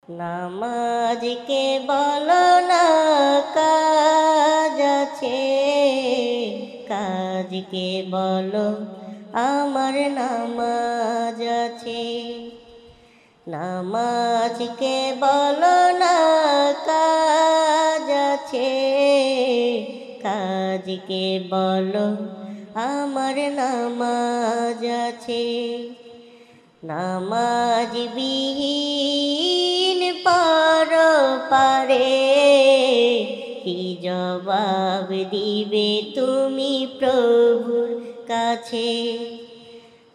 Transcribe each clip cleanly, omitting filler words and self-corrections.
নামাজকে বলো না কাজ আছে, কাজকে বলো আমার নামাজ আছে। নামাজকে বলো না কাজ আছে, কাজকে বলো আমার নামাজ আছে। নামাজ বিহীন পরপারে কি জবাব দিবে তুমি প্রভুর কাছে।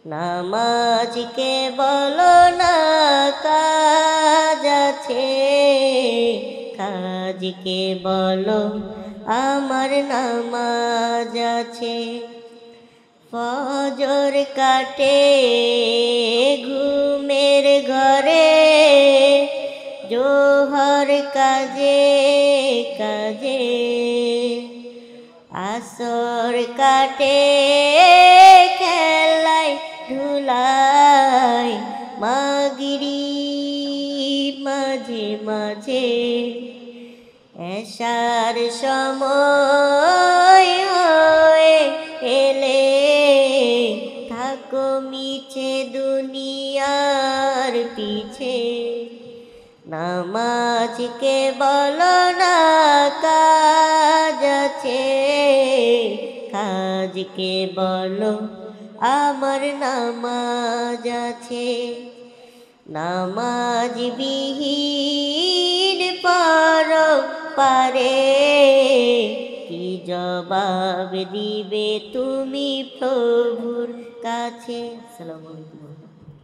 নামাজকে বলো না কাজ আছে, কাজকে বলো আমার নামাজ আছে। ফজর কাটে ঘুমের ঘরে, জোহর কাজে কাজে, আসর কাটে খেলায় ধুলায়, মাগরিব মাঝে মাঝে, এশার সময় হয়ে এলে থাকো মিছে দুনিয়ার পিছে। নামাজকে বলো না কাজ আছে, কাজকে বলো আমার নামাজ আছে। নামাজ বিহীন পরপারে কি জবাব দিবে তুমি প্রভুর কাছে। আসসালামু আলাইকুম।